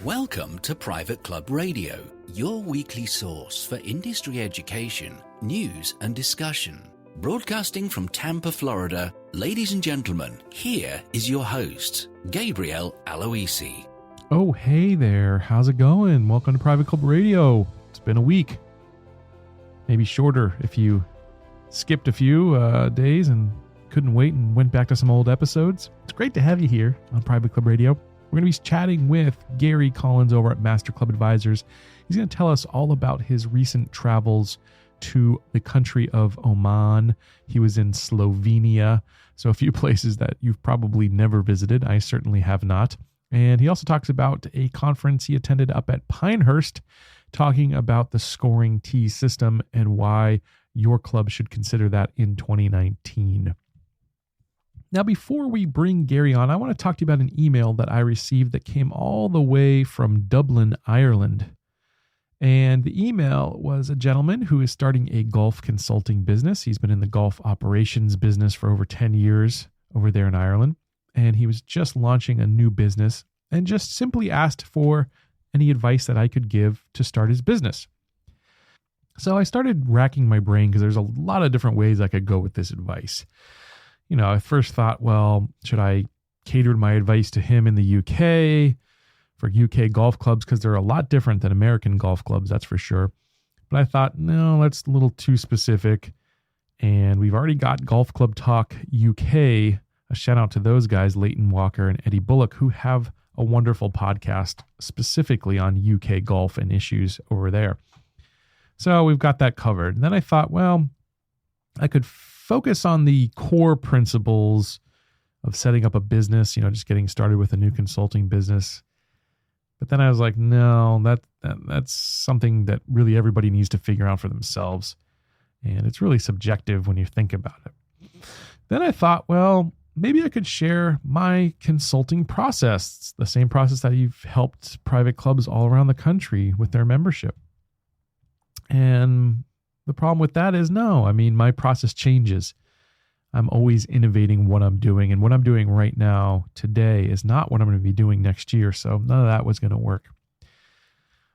Welcome to Private Club Radio, your weekly source for industry education, news and discussion. Broadcasting from Tampa, Florida, ladies and gentlemen, here is your host, Gabriel Aloisi. Oh, hey there. How's it going? Welcome to Private Club Radio. It's been a week. Maybe shorter if you skipped a few days and couldn't wait and went back to some old episodes. It's great to have you here on Private Club Radio. We're going to be chatting with Gary Collins over at Master Club Advisors. He's going to tell us all about his recent travels to the country of Oman. He was in Slovenia, so a few places that you've probably never visited. I certainly have not. And he also talks about a conference he attended up at Pinehurst, talking about the scoring tee system and why your club should consider that in 2019. Now, before we bring Gary on, I want to talk to you about an email that I received that came all the way from Dublin, Ireland. And the email was a gentleman who is starting a golf consulting business. He's been in the golf operations business for over 10 years over there in Ireland. And he was just launching a new business and just simply asked for any advice that I could give to start his business. So I started racking my brain because there's a lot of different ways I could go with this advice. You know, I first thought, well, should I cater my advice to him in the UK for UK golf clubs? Because they're a lot different than American golf clubs, that's for sure. But I thought, no, that's a little too specific. And we've already got Golf Club Talk UK. A shout out to those guys, Leighton Walker and Eddie Bullock, who have a wonderful podcast specifically on UK golf and issues over there. So we've got that covered. And then I thought, well, I could focus on the core principles of setting up a business, just getting started with a new consulting business. But then I was like, no, that's something that really everybody needs to figure out for themselves. And it's really subjective when you think about it. Then I thought, well, maybe I could share my consulting process. It's the same process that you've helped private clubs all around the country with their membership. And the problem with that is my process changes. I'm always innovating what I'm doing. And what I'm doing right now today is not what I'm going to be doing next year. So none of that was going to work.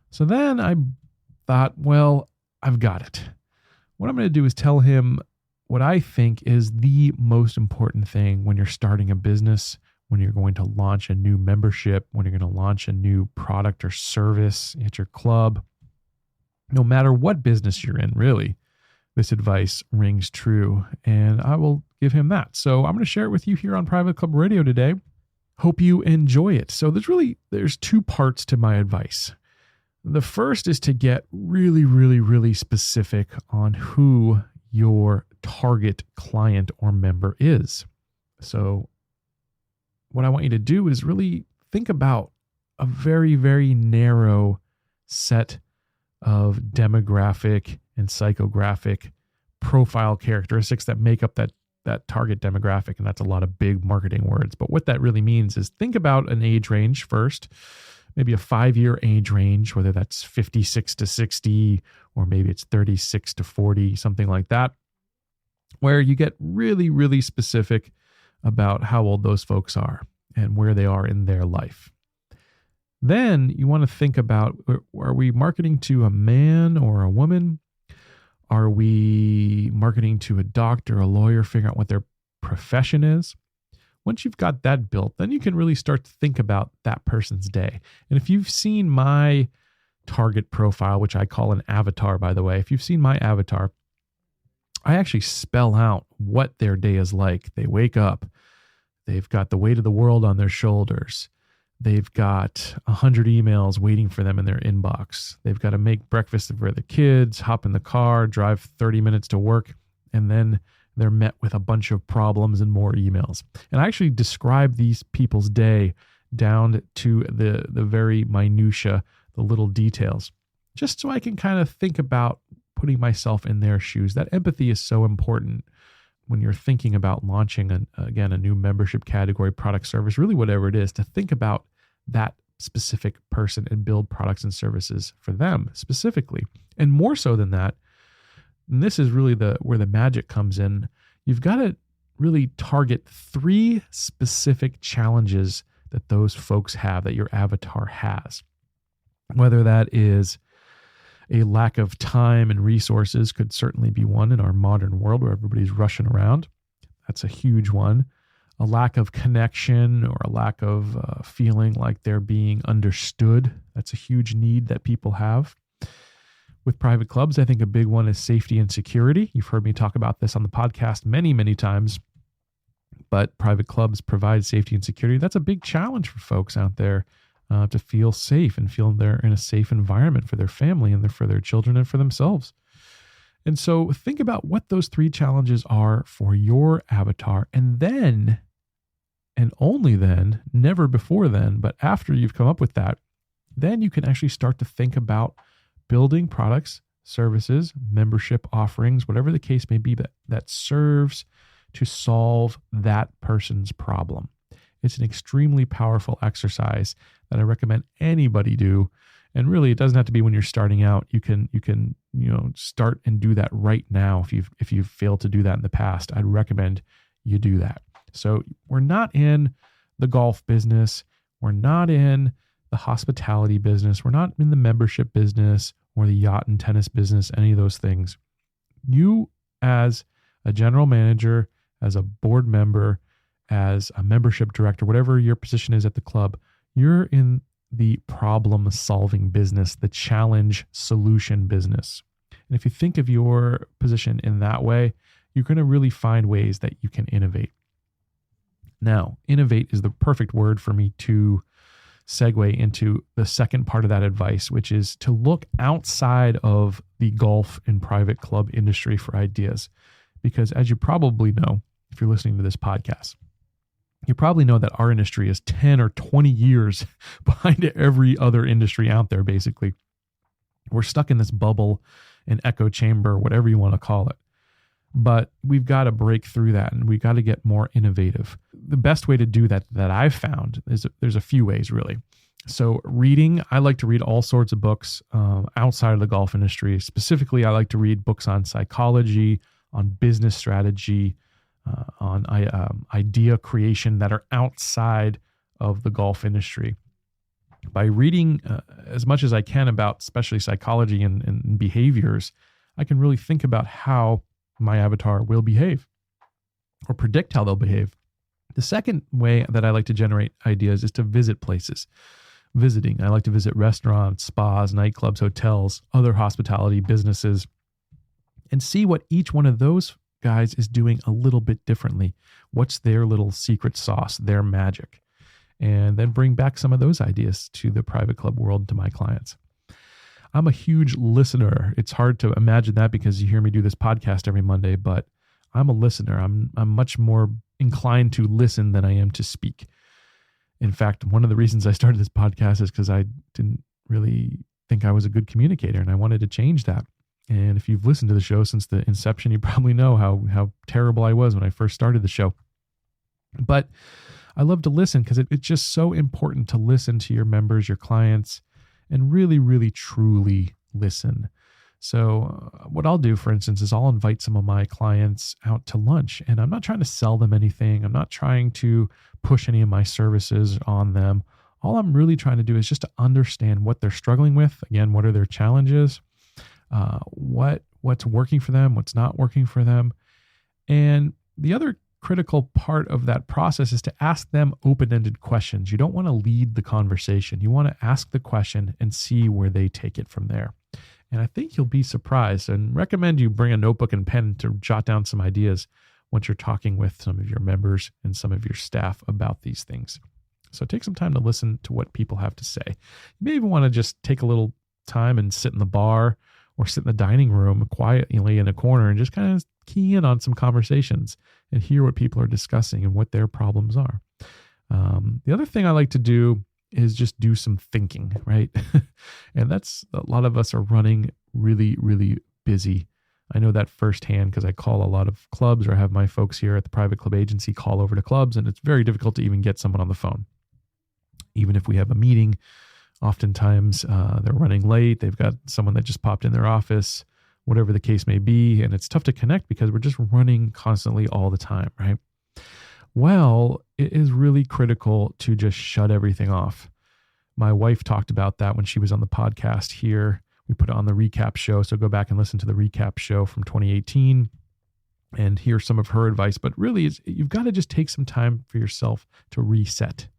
So then I thought, well, I've got it. What I'm going to do is tell him what I think is the most important thing when you're starting a business, when you're going to launch a new membership, when you're going to launch a new product or service at your club. No matter what business you're in, really, this advice rings true, and I will give him that. So I'm going to share it with you here on Private Club Radio today. Hope you enjoy it. So there's two parts to my advice. The first is to get really, really, really specific on who your target client or member is. So what I want you to do is really think about a very, very narrow set of demographic and psychographic profile characteristics that make up that target demographic. And that's a lot of big marketing words. But what that really means is think about an age range first, maybe a 5-year age range, whether that's 56 to 60, or maybe it's 36 to 40, something like that, where you get really, really specific about how old those folks are and where they are in their life. Then you want to think about, are we marketing to a man or a woman? Are we marketing to a doctor, a lawyer, figure out what their profession is? Once you've got that built, then you can really start to think about that person's day. And if you've seen my target profile, which I call an avatar, by the way, if you've seen my avatar, I actually spell out what their day is like. They wake up, they've got the weight of the world on their shoulders. They've got 100 emails waiting for them in their inbox. They've got to make breakfast for the kids, hop in the car, drive 30 minutes to work, and then they're met with a bunch of problems and more emails. And I actually describe these people's day down to the very minutia, the little details, just so I can kind of think about putting myself in their shoes. That empathy is so important when you're thinking about launching, a new membership category, product, service, really whatever it is, to think about that specific person and build products and services for them specifically. And more so than that, and this is really where the magic comes in, you've got to really target 3 specific challenges that those folks have, that your avatar has. Whether that is a lack of time and resources, could certainly be one in our modern world where everybody's rushing around. That's a huge one. A lack of connection or a lack of feeling like they're being understood. That's a huge need that people have. With private clubs, I think a big one is safety and security. You've heard me talk about this on the podcast many, many times, but private clubs provide safety and security. That's a big challenge for folks out there to feel safe and feel they're in a safe environment for their family and for their children and for themselves. And so think about what those three challenges are for your avatar, and then, and only then, never before then, but after you've come up with that, then you can actually start to think about building products, services, membership offerings, whatever the case may be, that serves to solve that person's problem. It's an extremely powerful exercise that I recommend anybody do. And really, it doesn't have to be when you're starting out. You can start and do that right now. If you've failed to do that in the past, I'd recommend you do that. So we're not in the golf business. We're not in the hospitality business. We're not in the membership business or the yacht and tennis business, any of those things. You, as a general manager, as a board member, as a membership director, whatever your position is at the club, you're in the problem solving business, the challenge solution business. And if you think of your position in that way, you're going to really find ways that you can innovate. Now, innovate is the perfect word for me to segue into the second part of that advice, which is to look outside of the golf and private club industry for ideas. Because as you probably know, if you're listening to this podcast, you probably know that our industry is 10 or 20 years behind every other industry out there, basically. We're stuck in this bubble, an echo chamber, whatever you want to call it. But we've got to break through that, and we've got to get more innovative. The best way to do that I've found is there's a few ways, really. So reading, I like to read all sorts of books outside of the golf industry. Specifically, I like to read books on psychology, on business strategy, on idea creation that are outside of the golf industry. By reading as much as I can about especially psychology and behaviors, I can really think about how my avatar will behave or predict how they'll behave. The second way that I like to generate ideas is to visit places. Visiting, I like to visit restaurants, spas, nightclubs, hotels, other hospitality businesses, and see what each one of those guys is doing a little bit differently. What's their little secret sauce, their magic? And then bring back some of those ideas to the private club world, to my clients. I'm a huge listener. It's hard to imagine that because you hear me do this podcast every Monday, but I'm a listener. I'm much more inclined to listen than I am to speak. In fact, one of the reasons I started this podcast is because I didn't really think I was a good communicator, and I wanted to change that. And if you've listened to the show since the inception, you probably know how terrible I was when I first started the show. But I love to listen because it's just so important to listen to your members, your clients, and really, really, truly listen. So what I'll do, for instance, is I'll invite some of my clients out to lunch, and I'm not trying to sell them anything. I'm not trying to push any of my services on them. All I'm really trying to do is just to understand what they're struggling with. Again, what are their challenges? What's working for them? What's not working for them? And the other critical part of that process is to ask them open-ended questions. You don't want to lead the conversation. You want to ask the question and see where they take it from there. And I think you'll be surprised, and recommend you bring a notebook and pen to jot down some ideas once you're talking with some of your members and some of your staff about these things. So take some time to listen to what people have to say. You may even want to just take a little time and sit in the bar or sit in the dining room quietly in a corner and just kind of key in on some conversations and hear what people are discussing and what their problems are. The other thing I like to do is just do some thinking, right? And that's, a lot of us are running really, really busy. I know that firsthand because I call a lot of clubs, or I have my folks here at the private club agency call over to clubs, and it's very difficult to even get someone on the phone. Even if we have a meeting, oftentimes they're running late. They've got someone that just popped in their office, whatever the case may be. And it's tough to connect because we're just running constantly all the time, right? Well, it is really critical to just shut everything off. My wife talked about that when she was on the podcast here. We put it on the recap show. So go back and listen to the recap show from 2018 and hear some of her advice. But really, you've got to just take some time for yourself to reset.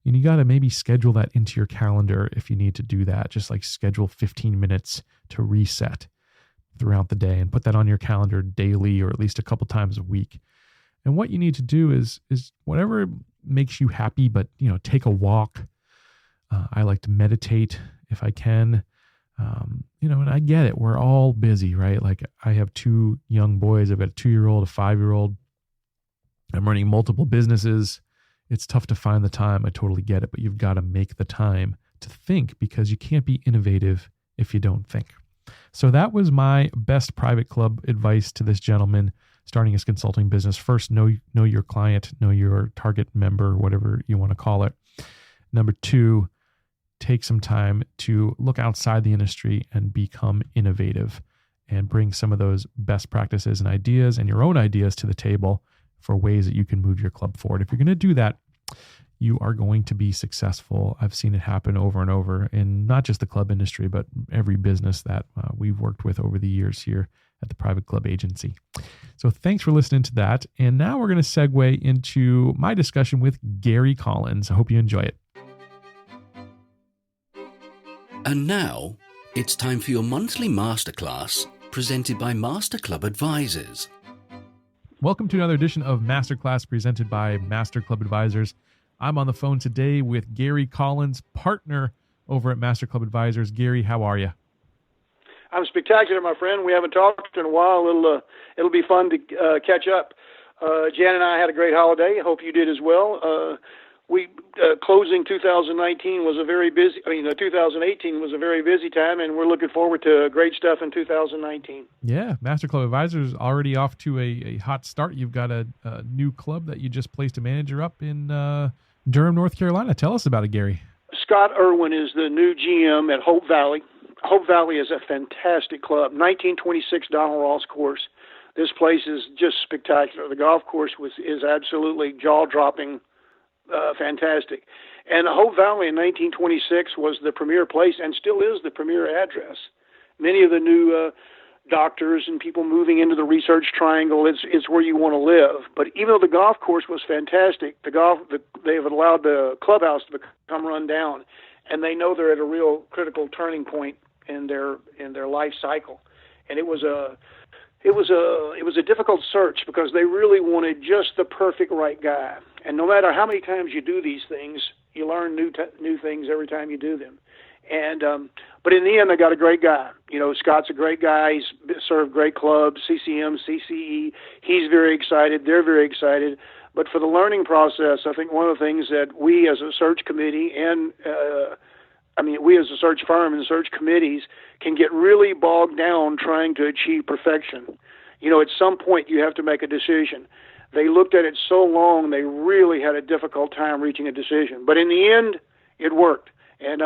And you got to maybe schedule that into your calendar if you need to do that. Just like schedule 15 minutes to reset throughout the day and put that on your calendar daily or at least a couple times a week. And what you need to do is whatever makes you happy, but, take a walk. I like to meditate if I can. And I get it. We're all busy, right? Like I have 2 young boys. I've got a 2-year-old, a 5-year-old. I'm running multiple businesses. It's tough to find the time. I totally get it, but you've got to make the time to think because you can't be innovative if you don't think. So that was my best private club advice to this gentleman starting his consulting business. First, know your client, know your target member, whatever you want to call it. Number 2, take some time to look outside the industry and become innovative and bring some of those best practices and ideas and your own ideas to the table for ways that you can move your club forward. If you're going to do that, you are going to be successful. I've seen it happen over and over in not just the club industry, but every business that we've worked with over the years here at the Private Club Agency. So thanks for listening to that. And now we're going to segue into my discussion with Gary Collins. I hope you enjoy it. And now it's time for your monthly masterclass presented by Master Club Advisors. Welcome to another edition of Masterclass presented by Master Club Advisors. I'm on the phone today with Gary Collins, partner over at Master Club Advisors. Gary, how are you? I'm spectacular, my friend. We haven't talked in a while. It'll be fun to catch up. Jan and I had a great holiday. Hope you did as well. Closing 2019 was 2018 was a very busy time, and we're looking forward to great stuff in 2019. Yeah, Master Club Advisors already off to a hot start. You've got a new club that you just placed a manager up in Durham, North Carolina. Tell us about it, Gary. Scott Irwin is the new GM at Hope Valley. Hope Valley is a fantastic club, 1926 Donald Ross course. This place is just spectacular. The golf course is absolutely jaw-dropping. Fantastic. And Hope Valley in 1926 was the premier place and still is the premier address. Many of the new doctors and people moving into the Research Triangle, it's where you want to live. But even though the golf course was fantastic, they've allowed the clubhouse to become run down, and they know they're at a real critical turning point in their life cycle. And it was a difficult search because they really wanted just the perfect right guy. And no matter how many times you do these things, you learn new things every time you do them. And but in the end, they got a great guy. Scott's a great guy. He's served great clubs, CCM, CCE. He's very excited. They're very excited. But for the learning process, I think one of the things that we as a search committee and we as a search firm and search committees can get really bogged down trying to achieve perfection. At some point you have to make a decision. They looked at it so long, they really had a difficult time reaching a decision. But in the end, it worked. And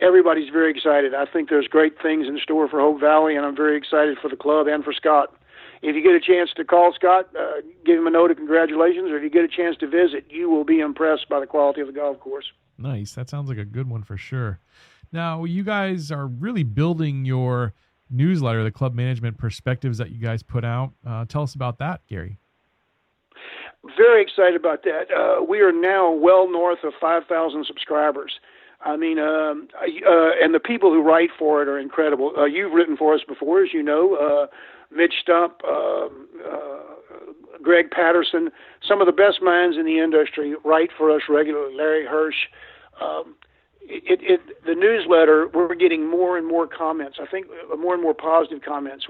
everybody's very excited. I think there's great things in store for Hope Valley, and I'm very excited for the club and for Scott. If you get a chance to call Scott, give him a note of congratulations, or if you get a chance to visit, you will be impressed by the quality of the golf course. Nice. That sounds like a good one for sure. Now, you guys are really building your newsletter, the Club Management Perspectives that you guys put out. Tell us about that, Gary. Very excited about that. We are now well north of 5,000 subscribers. And the people who write for it are incredible. You've written for us before, as you know. Mitch Stump, Greg Patterson, some of the best minds in the industry write for us regularly. Larry Hirsch. The newsletter, we're getting more and more comments. I think more and more positive comments.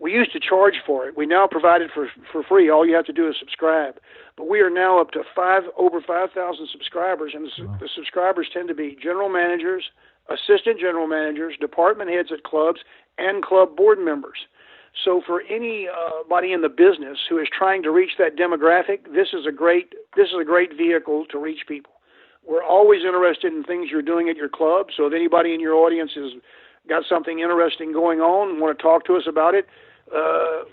We used to charge for it. We now provide it for free. All you have to do is subscribe. But we are now up to over 5,000 subscribers, and the subscribers tend to be general managers, assistant general managers, department heads at clubs, and club board members. So for anybody in the business who is trying to reach that demographic, this is a great vehicle to reach people. We're always interested in things you're doing at your club. So if anybody in your audience has got something interesting going on and want to talk to us about it,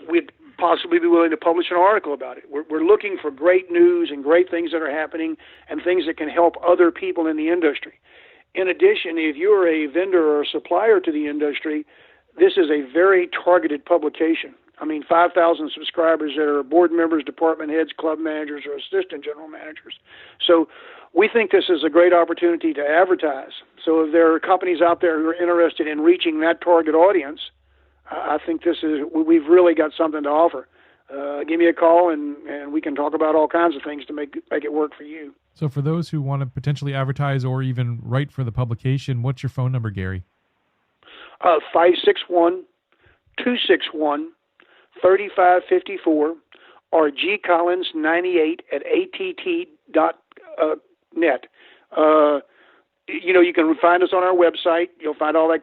we'd possibly be willing to publish an article about it. We're looking for great news and great things that are happening and things that can help other people in the industry. In addition, if you're a vendor or a supplier to the industry, this is a very targeted publication. I mean, 5,000 subscribers that are board members, department heads, club managers, or assistant general managers. So we think this is a great opportunity to advertise. So if there are companies out there who are interested in reaching that target audience, I think we've really got something to offer. Give me a call, and we can talk about all kinds of things to make it work for you. So for those who want to potentially advertise or even write for the publication, what's your phone number, Gary? 561-261-3554 or gcollins98@att.net. You can find us on our website. You'll find all that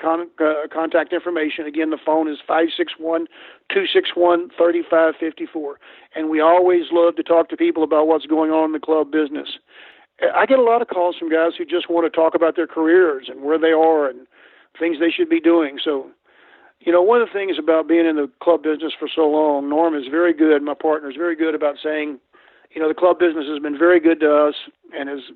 contact information. Again, the phone is 561-261-3554. And we always love to talk to people about what's going on in the club business. I get a lot of calls from guys who just want to talk about their careers and where they are and things they should be doing. So, one of the things about being in the club business for so long, Norm is very good, my partner is very good about saying, the club business has been very good to us and has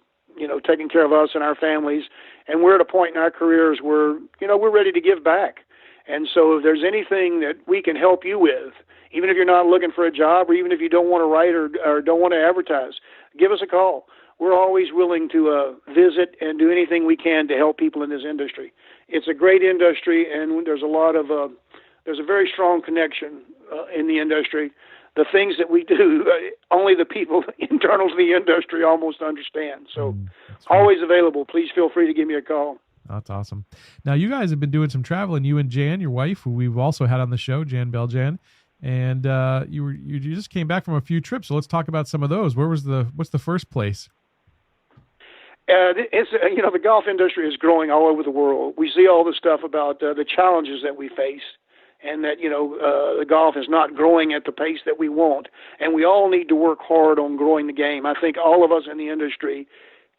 taking care of us and our families, and we're at a point in our careers where, we're ready to give back. And so if there's anything that we can help you with, even if you're not looking for a job or even if you don't want to write or don't want to advertise, give us a call. We're always willing to visit and do anything we can to help people in this industry. It's a great industry, and there's a very strong connection in the industry. The things that we do, only the people internal to the industry almost understand. So always available. Please feel free to give me a call. That's awesome. Now, you guys have been doing some traveling, you and Jan, your wife, who we've also had on the show, Jan Beljan. And you just came back from a few trips. So let's talk about some of those. What's the first place? The golf industry is growing all over the world. We see all the stuff about the challenges that we face, and that, the golf is not growing at the pace that we want. And we all need to work hard on growing the game. I think all of us in the industry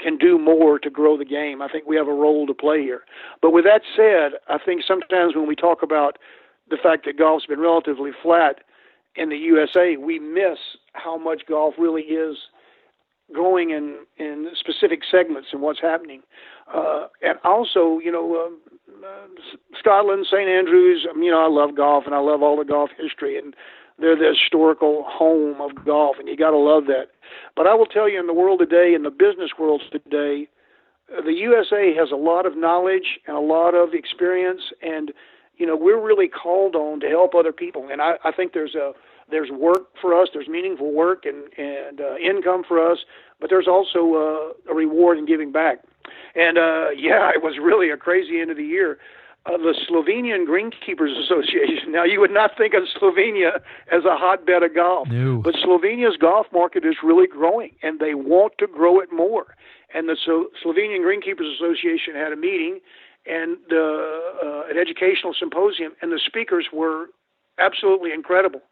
can do more to grow the game. I think we have a role to play here. But with that said, I think sometimes when we talk about the fact that golf's been relatively flat in the USA, we miss how much golf really is growing in specific segments and what's happening. And also, Scotland, St. Andrews, I love golf and I love all the golf history, and they're the historical home of golf, and you got to love that. But I will tell you, in the world today, in the business world today, the USA has a lot of knowledge and a lot of experience, and, we're really called on to help other people. And I think there's work for us, there's meaningful work and income for us, but there's also a reward in giving back. And, it was really a crazy end of the year. The Slovenian Greenkeepers Association. Now, you would not think of Slovenia as a hotbed of golf, no. But Slovenia's golf market is really growing, and they want to grow it more. And the Slovenian Greenkeepers Association had a meeting and an educational symposium, and the speakers were absolutely incredible.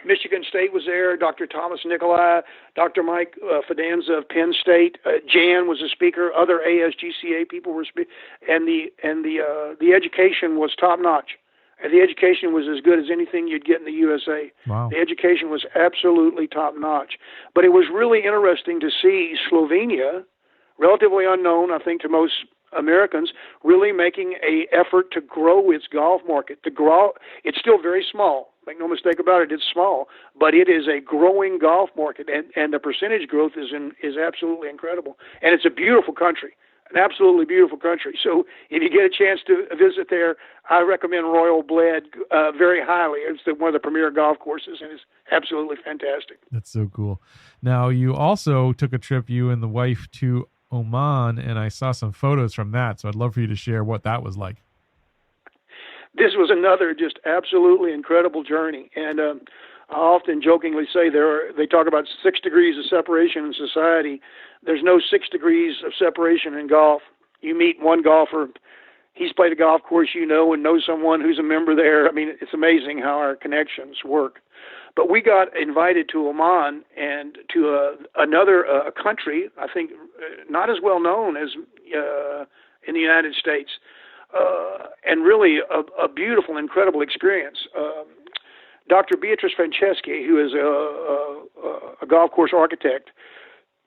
Michigan State was there, Dr. Thomas Nicolai, Dr. Mike Fidanza of Penn State, Jan was a speaker, other ASGCA people were speaking, and the education was top notch. And the education was as good as anything you'd get in the USA. Wow. The education was absolutely top notch. But it was really interesting to see Slovenia, relatively unknown, I think, to most Americans, really making an effort to grow its golf market. It's still very small. Make no mistake about it, it's small, but it is a growing golf market, and the percentage growth is absolutely incredible. And it's a beautiful country, an absolutely beautiful country. So if you get a chance to visit there, I recommend Royal Bled very highly. It's one of the premier golf courses, and it's absolutely fantastic. That's so cool. Now, you also took a trip, you and the wife, to Oman, and I saw some photos from that, so I'd love for you to share what that was like. This was another just absolutely incredible journey, and I often jokingly say they talk about 6 degrees of separation in society. There's no 6 degrees of separation in golf. You meet one golfer, he's played a golf course and knows someone who's a member there. I mean, it's amazing how our connections work. But we got invited to Oman and to another country, I think not as well known as in the United States, and really a beautiful, incredible experience. Dr. Beatrice Franceschi, who is a golf course architect,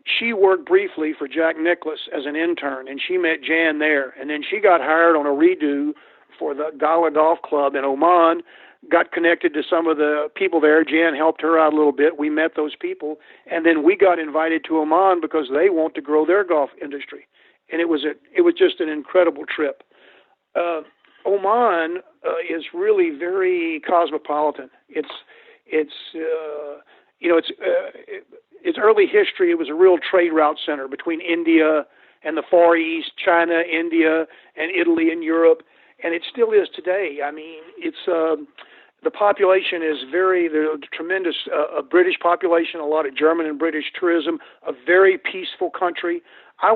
she worked briefly for Jack Nicklaus as an intern, and she met Jan there. And then she got hired on a redo for the Gala Golf Club in Oman, got connected to some of the people there. Jan helped her out a little bit. We met those people. And then we got invited to Oman because they want to grow their golf industry. And it was just an incredible trip. Oman is really very cosmopolitan. Its early history, it was a real trade route center between India and the Far East, China, India, and Italy and Europe, and it still is today. I mean, it's the population is there's a tremendous British population, a lot of German and British tourism, a very peaceful country. I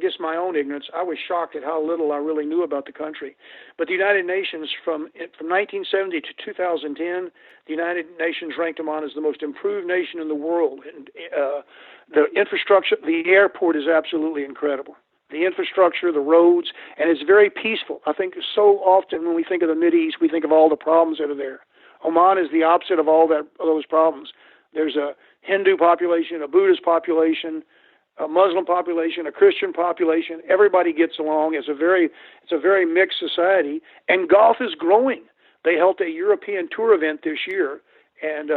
guess my own ignorance, I was shocked at how little I really knew about the country. But the United Nations, from 1970 to 2010, the United Nations ranked Oman as the most improved nation in the world. And the infrastructure, the airport is absolutely incredible. The infrastructure, the roads, and it's very peaceful. I think so often when we think of the Mideast, we think of all the problems that are there. Oman is the opposite of all those problems. There's a Hindu population, a Buddhist population, a Muslim population, a Christian population. Everybody gets along. It's a very mixed society, and golf is growing. They held a European tour event this year, and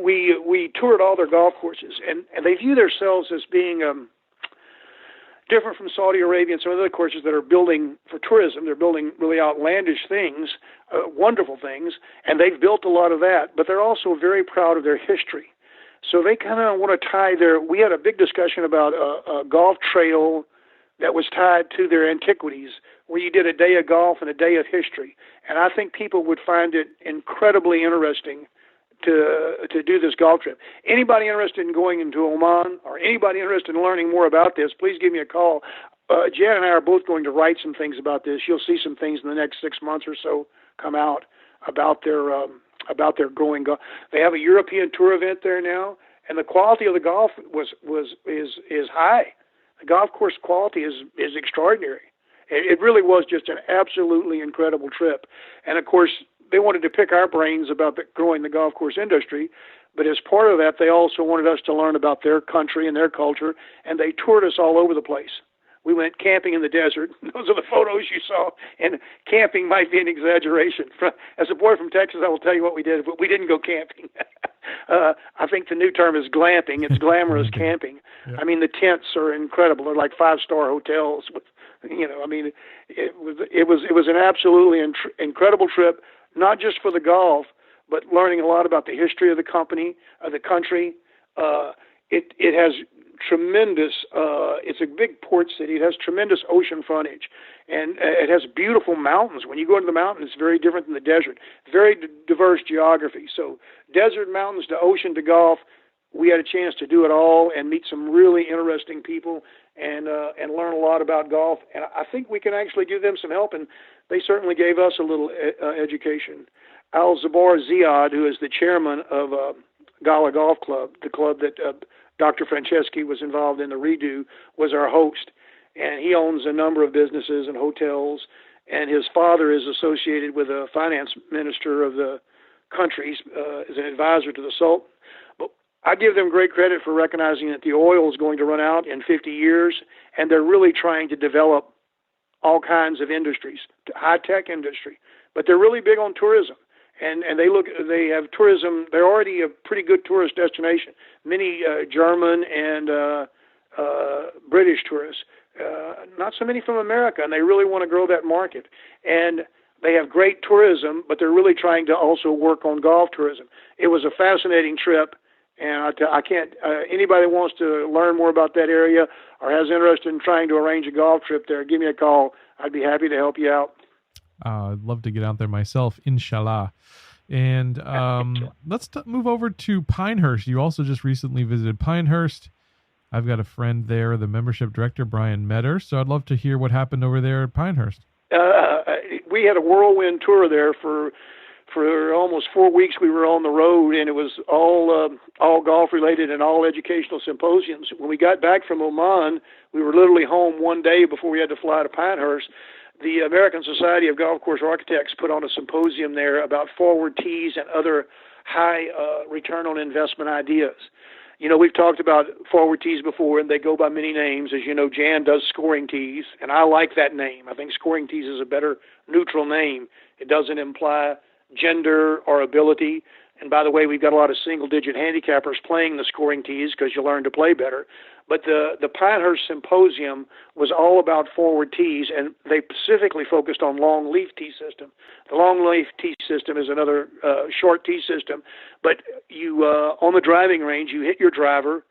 we toured all their golf courses, and they view themselves as being different from Saudi Arabia and some other courses that are building for tourism. They're building really outlandish things, wonderful things, and they've built a lot of that, but they're also very proud of their history. So they kind of want to tie we had a big discussion about a golf trail that was tied to their antiquities, where you did a day of golf and a day of history. And I think people would find it incredibly interesting to do this golf trip. Anybody interested in going into Oman or anybody interested in learning more about this, please give me a call. Jan and I are both going to write some things about this. You'll see some things in the next 6 months or so come out about their growing golf. They have a European tour event there now, and the quality of the golf is high. The golf course quality is extraordinary. It really was just an absolutely incredible trip. And of course, they wanted to pick our brains about growing the golf course industry, but as part of that, they also wanted us to learn about their country and their culture, and they toured us all over the place. We went camping in the desert. Those are the photos you saw, and camping might be an exaggeration. As a boy from Texas, I will tell you what we did, but we didn't go camping. I think the new term is glamping. It's glamorous camping. Yeah. I mean, the tents are incredible. They're like 5-star hotels. It was an absolutely incredible trip, not just for the golf, but learning a lot about the history of the company, of the country. It has tremendous, it's a big port city. It has tremendous ocean frontage, and it has beautiful mountains. When you go into the mountains, it's very different than the desert. Very diverse geography. So desert, mountains to ocean to golf, we had a chance to do it all and meet some really interesting people and learn a lot about golf. And I think we can actually give them some help, and they certainly gave us a little education. Al-Zabar Ziad, who is the chairman of Gala Golf Club, the club that Dr. Franceschi was involved in the redo, was our host. And he owns a number of businesses and hotels, and his father is associated with a finance minister of the country as an advisor to the Sultan. But I give them great credit for recognizing that the oil is going to run out in 50 years, and they're really trying to develop all kinds of industries, high-tech industry. But they're really big on tourism. And they have tourism. They're already a pretty good tourist destination. Many German and British tourists, not so many from America, and they really want to grow that market. And they have great tourism, but they're really trying to also work on golf tourism. It was a fascinating trip, and I can't. Anybody that wants to learn more about that area or has interest in trying to arrange a golf trip there, give me a call. I'd be happy to help you out. I'd love to get out there myself, inshallah. And let's move over to Pinehurst. You also just recently visited Pinehurst. I've got a friend there, the membership director, Brian Metter. So I'd love to hear what happened over there at Pinehurst. We had a whirlwind tour there for almost 4 weeks. We were on the road, and it was all golf related and all educational symposiums. When we got back from Oman, we were literally home one day before we had to fly to Pinehurst. The American Society of Golf Course Architects put on a symposium there about forward tees and other high return on investment ideas. We've talked about forward tees before, and they go by many names. As you know, Jan does scoring tees, and I like that name. I think scoring tees is a better neutral name. It doesn't imply gender or ability. And by the way, we've got a lot of single-digit handicappers playing the scoring tees because you learn to play better. But the Pinehurst Symposium was all about forward tees, and they specifically focused on long leaf tee system. The long leaf tee system is another short tee system. But you on the driving range, you hit your driver,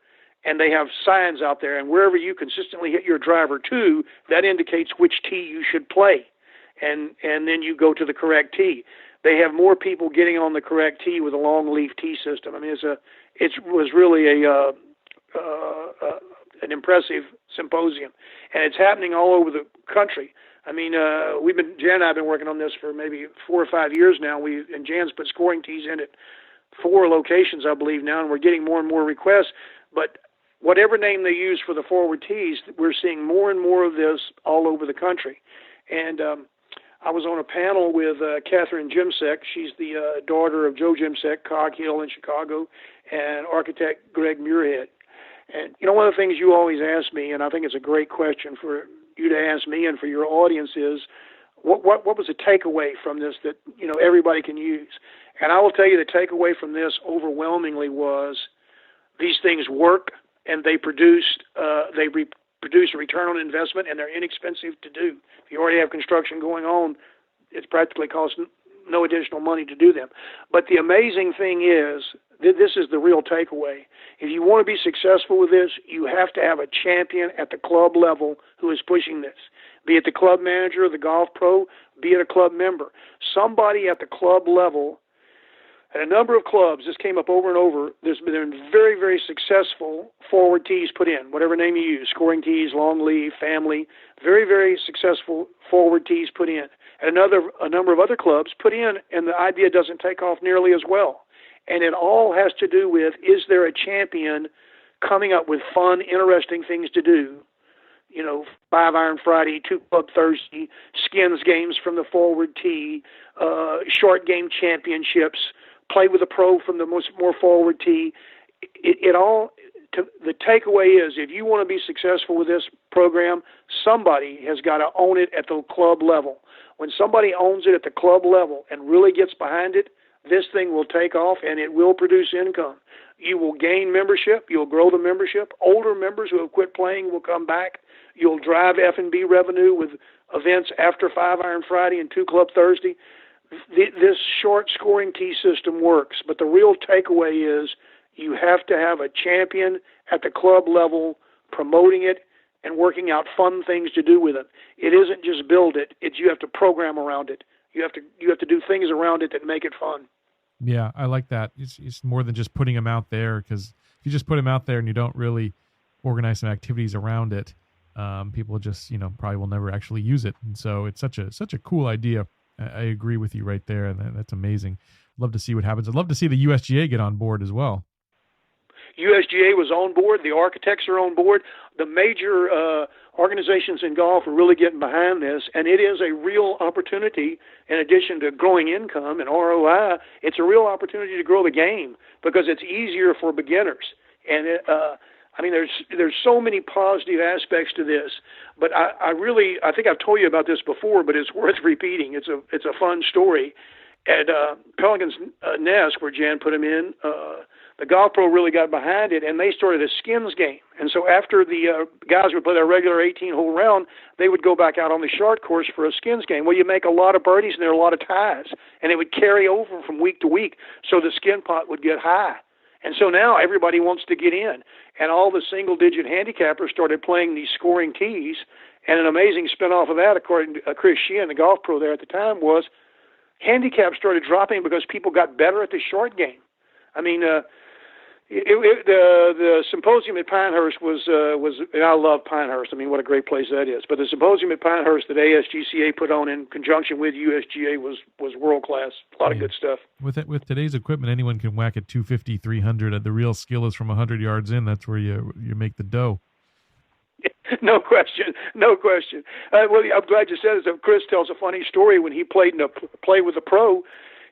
and they have signs out there, and wherever you consistently hit your driver to, that indicates which tee you should play. And then you go to the correct tee. They have more people getting on the correct tee with a long leaf tee system. I mean, it was really an impressive symposium, and it's happening all over the country. I mean, Jan and I have been working on this for maybe 4 or 5 years now. And Jan's put scoring tees in at 4 locations, I believe now, and we're getting more and more requests. But whatever name they use for the forward tees, we're seeing more and more of this all over the country. And I was on a panel with Catherine Jimsek. She's the daughter of Joe Jimsek, Cog Hill in Chicago, and architect Greg Muirhead. And, one of the things you always ask me, and I think it's a great question for you to ask me and for your audience, is what was the takeaway from this that, everybody can use? And I will tell you the takeaway from this overwhelmingly was these things work, and they produce a return on investment, and they're inexpensive to do. If you already have construction going on, it practically costs no additional money to do them. But the amazing thing is, this is the real takeaway. If you want to be successful with this, you have to have a champion at the club level who is pushing this. Be it the club manager, the golf pro, be it a club member. Somebody at the club level. At a number of clubs, this came up over and over, there's been very, very successful forward tees put in, whatever name you use, scoring tees, long leaf, family, very, very successful forward tees put in. And a number of other clubs put in, and the idea doesn't take off nearly as well. And it all has to do with, is there a champion coming up with fun, interesting things to do? 5-iron Friday, 2-club Thursday, skins games from the forward tee, short game championships, play with a pro from the more forward tee. The takeaway is, if you want to be successful with this program, somebody has got to own it at the club level. When somebody owns it at the club level and really gets behind it, this thing will take off and it will produce income. You will gain membership. You'll grow the membership. Older members who have quit playing will come back. You'll drive F&B revenue with events after 5-iron Friday and 2-club Thursday. This short scoring tee system works, but the real takeaway is you have to have a champion at the club level promoting it and working out fun things to do with it. It isn't just build it. You have to program around it. You have to do things around it that make it fun. Yeah, I like that. It's more than just putting them out there, because if you just put them out there and you don't really organize some activities around it, people just probably will never actually use it. And so it's such a cool idea. I agree with you right there, and that's amazing. I'd love to see what happens. I'd love to see the USGA get on board as well. USGA was on board. The architects are on board. The major organizations in golf are really getting behind this, and it is a real opportunity. In addition to growing income and ROI, it's a real opportunity to grow the game because it's easier for beginners. And there's so many positive aspects to this. But I think I've told you about this before, but it's worth repeating. It's a fun story. At Pelican's Nest, where Jan put him in, the golf pro really got behind it, and they started a skins game. And so after the guys would play their regular 18-hole round, they would go back out on the short course for a skins game. Well, you make a lot of birdies, and there are a lot of ties, and it would carry over from week to week, so the skin pot would get high. And so now everybody wants to get in, and all the single-digit handicappers started playing these scoring tees, and an amazing spin-off of that, according to Chris Sheehan, the golf pro there at the time, was handicaps started dropping because people got better at the short game. I mean, the symposium at Pinehurst was and I love Pinehurst. I mean, what a great place that is. But the symposium at Pinehurst that ASGCA put on in conjunction with USGA was world class. A lot of good stuff. With today's equipment, anyone can whack at 250, 300. The real skill is from 100 yards in. That's where you make the dough. No question. Well, I'm glad you said it. So Chris tells a funny story. When he played with a pro,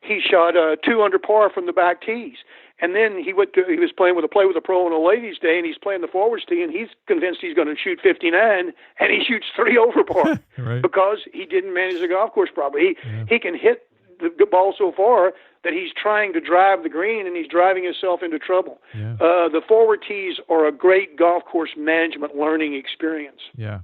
he shot 2 under par from the back tees. And then he was playing with a pro on a ladies' day, and he's playing the forwards tee, and he's convinced he's going to shoot 59, and he shoots 3 over par right. because he didn't manage the golf course properly. He can hit the ball so far that he's trying to drive the green, and he's driving himself into trouble. Yeah. The forward tees are a great golf course management learning experience. Yeah.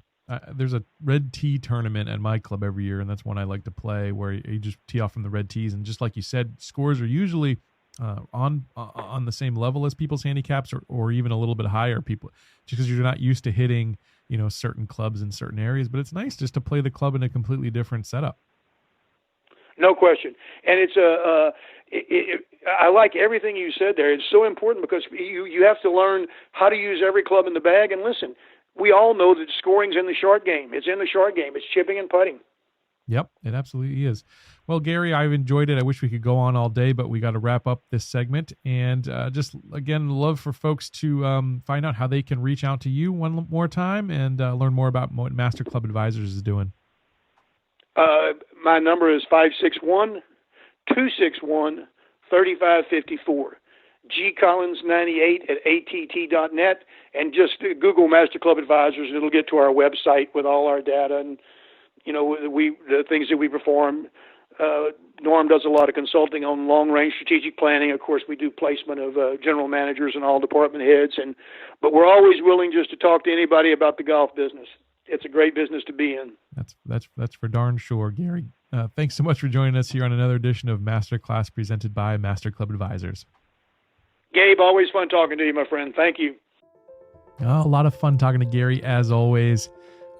There's a red tee tournament at my club every year, and that's one I like to play, where you just tee off from the red tees. And just like you said, scores are usually on the same level as people's handicaps, or even a little bit higher, people, just because you're not used to hitting, certain clubs in certain areas. But it's nice just to play the club in a completely different setup. No question. And it's I like everything you said there. It's so important because you have to learn how to use every club in the bag. And listen, we all know that scoring's in the short game. It's in the short game. It's chipping and putting. Yep, it absolutely is. Well, Gary, I've enjoyed it. I wish we could go on all day, but we got to wrap up this segment. And just, again, love for folks to find out how they can reach out to you one more time and learn more about what Master Club Advisors is doing. My number is 561-261-3554. gcollins98 at att.net, and just Google Master Club Advisors, and it'll get to our website with all our data and the things that we perform. Norm does a lot of consulting on long-range strategic planning. Of course, we do placement of general managers and all department heads, but we're always willing just to talk to anybody about the golf business. It's a great business to be in. That's for darn sure, Gary. Thanks so much for joining us here on another edition of Masterclass presented by Master Club Advisors. Gabe, always fun talking to you, my friend. Thank you. A lot of fun talking to Gary, as always.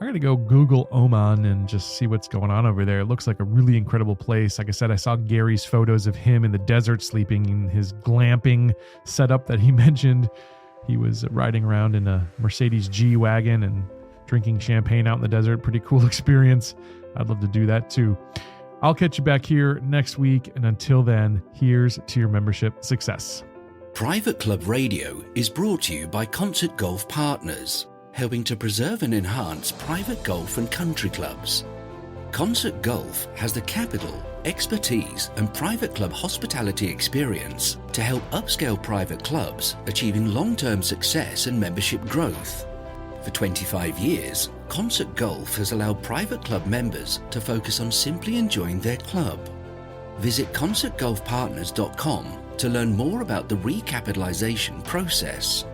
I'm going to go Google Oman and just see what's going on over there. It looks like a really incredible place. Like I said, I saw Gary's photos of him in the desert sleeping in his glamping setup that he mentioned. He was riding around in a Mercedes G-Wagon and drinking champagne out in the desert. Pretty cool experience. I'd love to do that too. I'll catch you back here next week. And until then, here's to your membership success. Private Club Radio is brought to you by Concert Golf Partners, helping to preserve and enhance private golf and country clubs. Concert Golf has the capital, expertise, and private club hospitality experience to help upscale private clubs achieving long-term success and membership growth. For 25 years, Concert Golf has allowed private club members to focus on simply enjoying their club. Visit concertgolfpartners.com to learn more about the recapitalization process.